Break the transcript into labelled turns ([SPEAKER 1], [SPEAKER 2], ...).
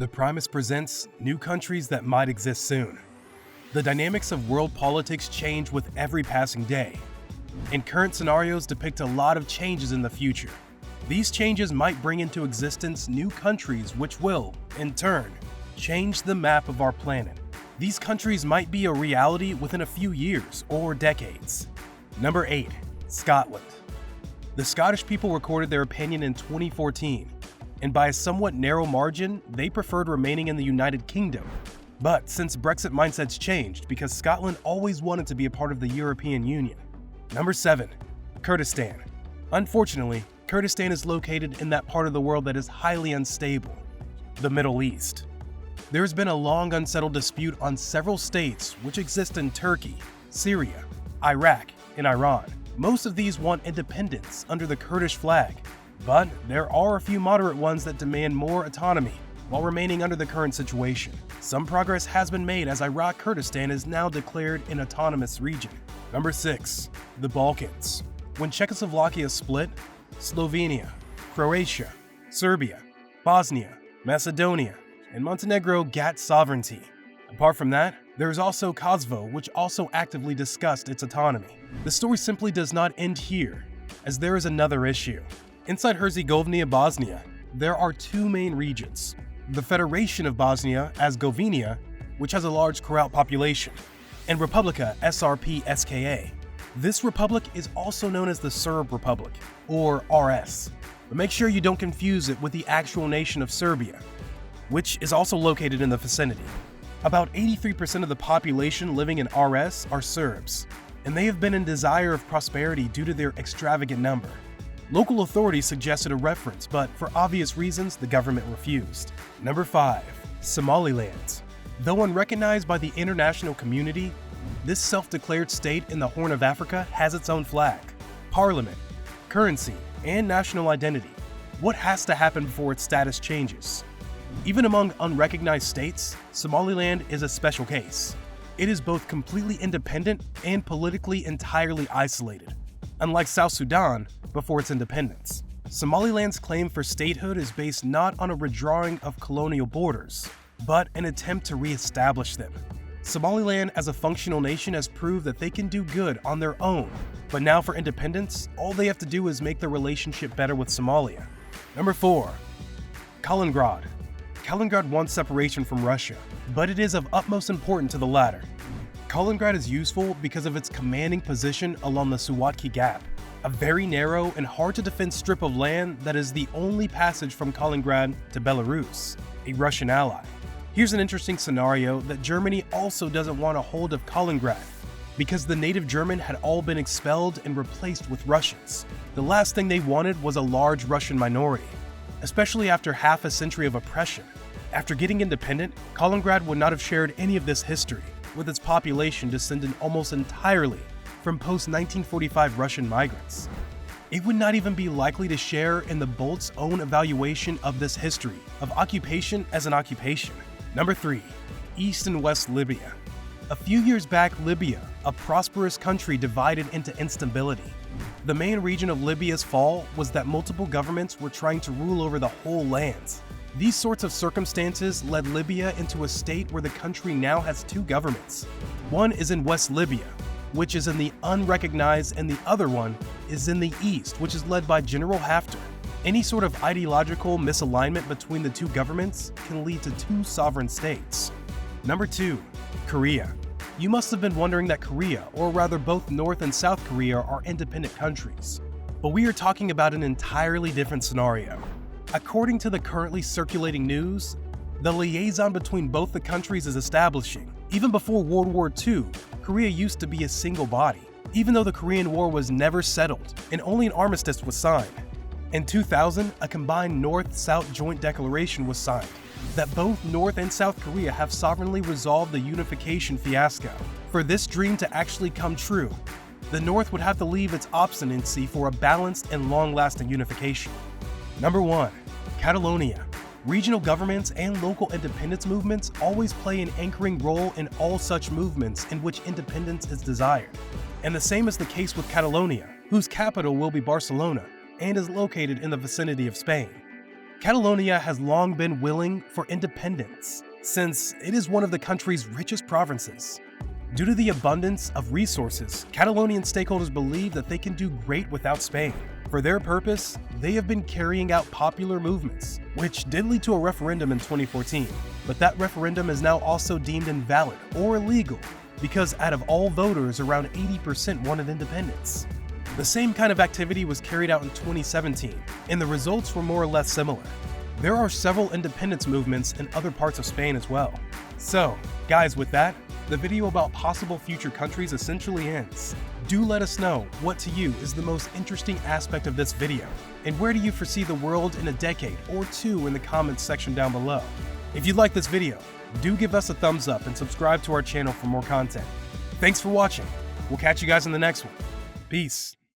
[SPEAKER 1] The Primest presents new countries that might exist soon. The dynamics of world politics change with every passing day, and current scenarios depict a lot of changes in the future. These changes might bring into existence new countries which will, in turn, change the map of our planet. These countries might be a reality within a few years or decades. Number 8. Scotland. The Scottish people recorded their opinion in 2014, and by a somewhat narrow margin, they preferred remaining in the United Kingdom. But since Brexit mindsets changed because Scotland always wanted to be a part of the European Union. Number 7. Kurdistan. Unfortunately, Kurdistan is located in that part of the world that is highly unstable, the Middle East. There has been a long unsettled dispute on several states which exist in Turkey, Syria, Iraq, and Iran. Most of these want independence under the Kurdish flag, but there are a few moderate ones that demand more autonomy while remaining under the current situation. Some progress has been made as Iraq Kurdistan is now declared an autonomous region. Number 6. The Balkans. When Czechoslovakia split, Slovenia, Croatia, Serbia, Bosnia, Macedonia, and Montenegro got sovereignty. Apart from that, there is also Kosovo, which also actively discussed its autonomy. The story simply does not end here, as there is another issue. Inside Herzegovina, Bosnia, there are two main regions. The Federation of Bosnia-Herzegovina, which has a large Croat population, and Republika Srpska. This republic is also known as the Serb Republic, or RS, but make sure you don't confuse it with the actual nation of Serbia, which is also located in the vicinity. About 83% of the population living in RS are Serbs, and they have been in desire of prosperity due to their extravagant number. Local authorities suggested a reference, but for obvious reasons, the government refused. Number 5. Somaliland. Though unrecognized by the international community, this self-declared state in the Horn of Africa has its own flag, parliament, currency, and national identity. What has to happen before its status changes? Even among unrecognized states, Somaliland is a special case. It is both completely independent and politically entirely isolated, unlike South Sudan before its independence. Somaliland's claim for statehood is based not on a redrawing of colonial borders, but an attempt to re-establish them. Somaliland as a functional nation has proved that they can do good on their own, but now for independence, all they have to do is make their relationship better with Somalia. Number 4. Kolingrad. Kolingrad wants separation from Russia, but it is of utmost importance to the latter. Kolingrad is useful because of its commanding position along the Suwalki Gap, a very narrow and hard-to-defend strip of land that is the only passage from Kolingrad to Belarus, a Russian ally. Here's an interesting scenario that Germany also doesn't want a hold of Kolingrad, because the native German had all been expelled and replaced with Russians. The last thing they wanted was a large Russian minority, especially after half a century of oppression. After getting independent, Kolingrad would not have shared any of this history, with its population descended almost entirely from post-1945 Russian migrants. It would not even be likely to share in the Bolt's own evaluation of this history of occupation as an occupation. Number 3. East and West Libya. A few years back, Libya, a prosperous country, divided into instability. The main reason of Libya's fall was that multiple governments were trying to rule over the whole lands. These sorts of circumstances led Libya into a state where the country now has two governments. One is in West Libya, which is in the unrecognized, and the other one is in the east, which is led by General Haftar. Any sort of ideological misalignment between the two governments can lead to two sovereign states. Number 2. Korea. You must have been wondering that Korea, or rather both North and South Korea, are independent countries. But we are talking about an entirely different scenario. According to the currently circulating news, the liaison between both the countries is establishing. Even before World War II, Korea used to be a single body, even though the Korean War was never settled and only an armistice was signed. In 2000, a combined North-South joint declaration was signed that both North and South Korea have sovereignly resolved the unification fiasco. For this dream to actually come true, the North would have to leave its obstinacy for a balanced and long-lasting unification. Number 1. Catalonia. Regional governments and local independence movements always play an anchoring role in all such movements in which independence is desired. And the same is the case with Catalonia, whose capital will be Barcelona and is located in the vicinity of Spain. Catalonia has long been willing for independence, since it is one of the country's richest provinces. Due to the abundance of resources, Catalonian stakeholders believe that they can do great without Spain. For their purpose, they have been carrying out popular movements, which did lead to a referendum in 2014. But that referendum is now also deemed invalid or illegal, because out of all voters, around 80% wanted independence. The same kind of activity was carried out in 2017, and the results were more or less similar. There are several independence movements in other parts of Spain as well. So, guys, with that, the video about possible future countries essentially ends. Do let us know what to you is the most interesting aspect of this video, and where do you foresee the world in a decade or two in the comments section down below. If you like this video, do give us a thumbs up and subscribe to our channel for more content. Thanks for watching. We'll catch you guys in the next one. Peace.